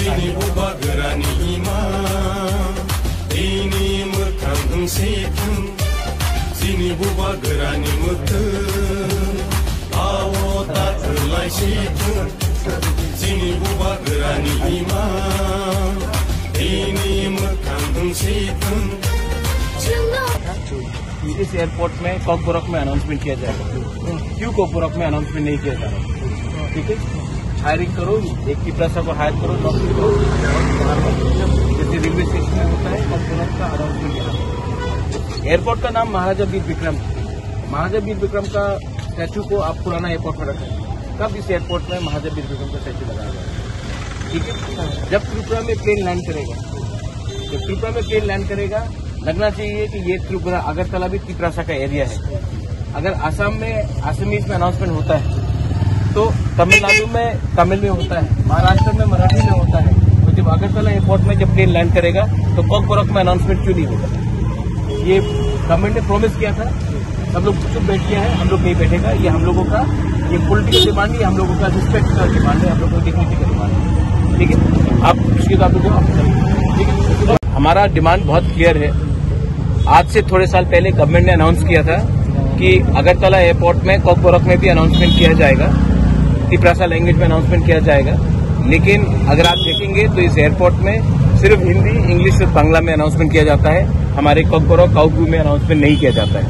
Sini buba gerani ima, ini mekang sipun. Sini buba gerani mekang, awo tak terlai sipun. Sini buba gerani ima, ini mekang sipun. इस airport में कॉकबोरक में announcement किया जाएगा। क्यों कॉकबोरक में announcement नहीं किया जा रहा? ठीक है, हायरिंग करो, एक की प्रसा को हायर करो, नौकरी करो, जैसे रेलवे स्टेशन में होता है कॉकबोरक का अनाउंसमेंट किया। एयरपोर्ट का नाम महाराजा वीर विक्रम। महाराजा वीर विक्रम का स्टैचू को आप पुराना एयरपोर्ट में रखें। कब इस एयरपोर्ट में महाराजा वीर विक्रम का स्टैचू लगाया जाएगा? ठीक है, जब त्रिपुरा में प्लेन लैंड करेगा, लगना चाहिए कि ये त्रिपुरा अगरतला भी त्रिपुरा का एरिया है। अगर आसाम में आसामीज में अनाउंसमेंट होता है तो तमिलनाडु में तमिल में होता है, महाराष्ट्र में मराठी में होता है। तो जब अगरतला एयरपोर्ट में जब प्लेन लैंड करेगा तो कॉकबोरक में अनाउंसमेंट क्यों नहीं होगा? ये गवर्नमेंट ने प्रॉमिस किया था, सब लोग चुप बैठ गया है, हम लोग नहीं बैठेगा। ये हम लोगों का ये पॉलिटिकल डिमांड नहीं, हम लोगों का रिस्पेक्ट का डिमांड है, हम लोगों को डिग्निटी का डिमांड है। ठीक है, आप उसके बाद ठीक है, हमारा डिमांड बहुत क्लियर है। आज से थोड़े साल पहले गवर्नमेंट ने अनाउंस किया था कि अगरतला एयरपोर्ट में कॉकबोरक में भी अनाउंसमेंट किया जाएगा, त्रिपुरा लैंग्वेज में अनाउंसमेंट किया जाएगा। लेकिन अगर आप देखेंगे तो इस एयरपोर्ट में सिर्फ हिंदी, इंग्लिश और बांग्ला में अनाउंसमेंट किया जाता है। हमारे कॉकबोरक काउगू में अनाउंसमेंट नहीं किया जाता है।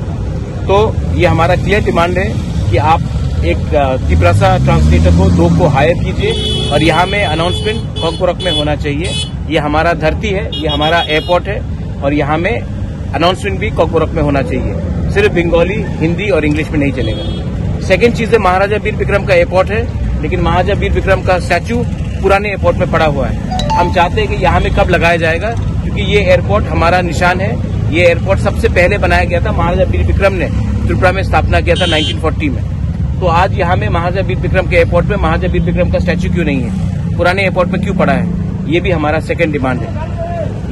तो ये हमारा क्लियर डिमांड है कि आप एक त्रिपुरा ट्रांसलेटर को 2 को हायर कीजिए और यहाँ में अनाउंसमेंट कॉकबोरक में होना चाहिए। ये हमारा धरती है, ये हमारा एयरपोर्ट है और यहाँ में अनाउंसमेंट भी कॉकबोरक में होना चाहिए। सिर्फ बंगाली, हिंदी और इंग्लिश में नहीं चलेगा। सेकंड चीज है, महाराजा वीर विक्रम का एयरपोर्ट है, लेकिन महाराजा वीर विक्रम का स्टैचू पुराने एयरपोर्ट में पड़ा हुआ है। हम चाहते हैं कि यहाँ में कब लगाया जाएगा, क्योंकि ये एयरपोर्ट हमारा निशान है। ये एयरपोर्ट सबसे पहले बनाया गया था, महाराजा वीर विक्रम ने त्रिपुरा में स्थापना किया था 1940 में। तो आज यहाँ में महाराजा वीर विक्रम के एयरपोर्ट में महाराजा वीर विक्रम का स्टैचू क्यों नहीं है, पुराने एयरपोर्ट में क्यों पड़ा है? ये भी हमारा सेकंड डिमांड है।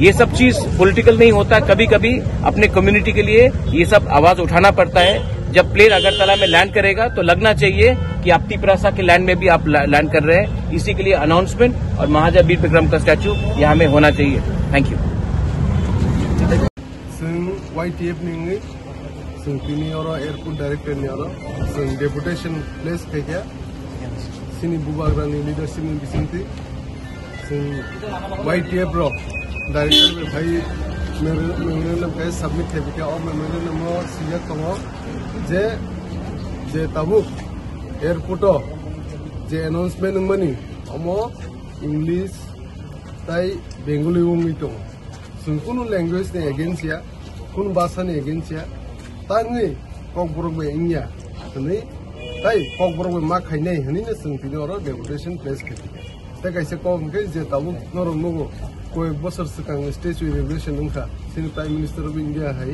ये सब चीज पॉलिटिकल नहीं होता, कभी कभी अपने कम्युनिटी के लिए ये सब आवाज उठाना पड़ता है। जब प्लेन अगरतला में लैंड करेगा तो लगना चाहिए कि आप त्रिपुरा के लैंड में भी आप लैंड कर रहे हैं। इसी के लिए अनाउंसमेंट और महाराजा वीर विक्रम का स्टैचू यहाँ में होना चाहिए। Thank you. Airport director deputation place leadership YTF director में भाई मेमोरेंडम का सबमिट है बिका और मेमोरेंडम में सिलेक्ट करो जे तबुक एयरपोर्ट जे अनाउंसमेंट मनी अमो इंग्लिश ताई बेंगली वंगी तो सुनकुनु लैंग्वेज ने अगेंस्ट या कुन भाषा ने अगेंस्ट या तांगी कॉकबोरक में इंडिया नहीं ताई कॉकबोरक में मा खाइने हनी ने संतिने और डेपुटेशन प्लेस के कैसे कम के जे तबुक नरम नुगो कोई बसर सिकांग स्टेचू इनॉग्रेशन उनका Singh prime minister of India है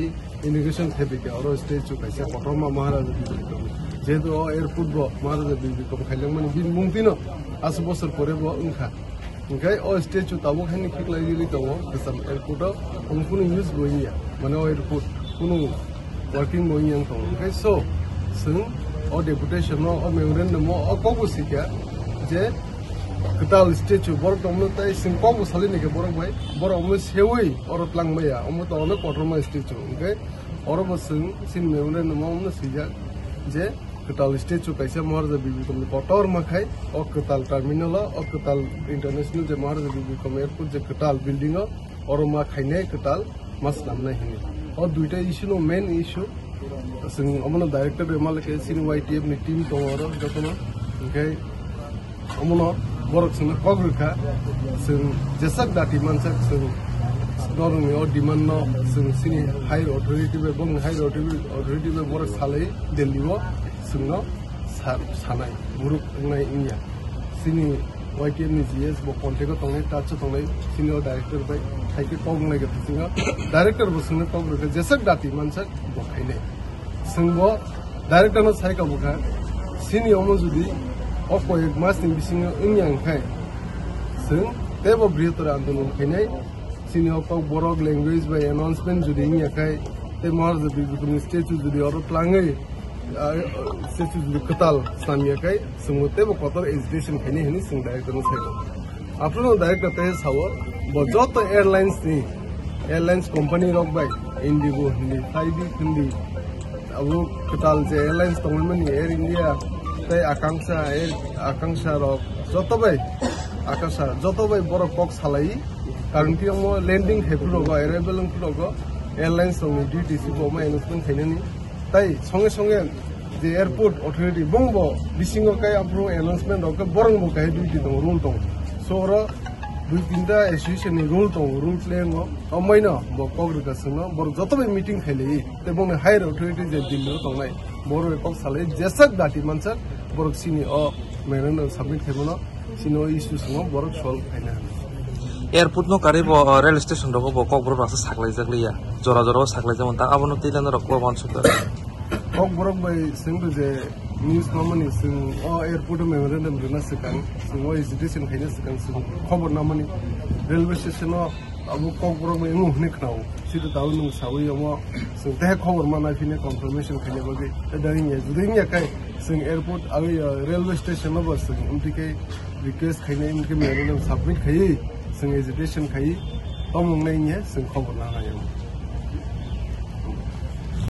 इनॉग्रेशन थे बिका और स्टेचू कैसे पटरमा महाराजा वीर विक्रम जेदो एयरपोर्ट बो महाराजा वीर विक्रम खाइलंग माने बिन मुंगतिनो 8 बोसोर परे बो उनका ओंखाय ओ स्टेचू तबुक हानि खिखलायलि दङ गोसाम एयरपोर्ट उनकुनु यूज गइया माने ओ एयरपोर्ट कुनु वर्किंग गइया दङ ओंखाय सो जों ओ डेपुटेशन ओ मेमोरेंडम ओ कबुसिका जे कताल स्टेचू बरक दमनताय सिंपल सालिने के बरक भाई बरक में सेवई और तलांगमया अमो तो अने पटरमा स्टेचू ओंखाय और बसिं सिन मेमोरेंडम ओ सिजा जे कताल स्टेचू कैसे महाराजा वीर विक्रम पटर मखाय और कताल टर्मिनल और कताल इंटरनेशनल जे महाराजा वीर विक्रम एयरपोर्ट जे कताल बिल्डिंग और मा खाइने कताल मास नामना हिने और दुइटा इशू नो मेन इशू जों अमनो डायरेक्टर मालके सिन YTF नि टीम दङ और जतनो ओंखाय अमनो बरक जों कग्रखा जों जेसाक दाति मानसाक जों नरमे और डिमांड न जों सिनि हाई अथॉरिटी बे बंग हाई अथॉरिटी बे बरक सालै दिल्ली वो जोंनो सानाय मुरुक नाय इंडिया सिनि YTM ni GS bo contact tongnai touch tongnai senior director bai thaiki tong lai ga singa director bo singna tong ga jesak dati mansak bo khaine singbo director no sai ka bukha senior mo judi of ek mas ni bisinga ingyang khai sing tebo brihator andolon khaine senior ko borok language by announcement judi ingya khai te mar judi bikuni statue judi oro plangai statue judi katal samya kai singute bo kotor education khaine hini sing director no sai apno director te sawo bo joto airlines company rok by Indigo hindi Flybe hindi abu katal je airlines tongmani Air India te Akanksha rok joto by Akasha joto by boro kok salai karon ki mo landing hepro go arrival go airlines tong duty si bo ma announcement khaine ni tai songe the airport authority bongbo bisingo kai apro announcement ok borong bo kai duty dong rule dong so ro dui tinta association ni rule plan go amaina bo kogru ka sino bor joto be meeting khaile te bong higher authority je dillo tong nai bor kok sale jesak dati mansak bor sini o meren submit khebono sino issue sino bor solve khaina airport no karibo rail station ro bo kokbro rasa saklai jakliya jora saklai jamon ta abono tilan ro ko bansukta kokbro by sing je news company sing o airport memorandum rena sekan sing o education khaina sekan sing khobor namani railway station no abu kokbro me ngu hne khnau situ taw nung sawi mo sing te khobor mana fine confirmation khaina bagi daring ye juding ya kai sing airport awi railway station no bas sing umtike request khaina imke memorandum submit khai sing education khai tomung nei ye sing khobor na ha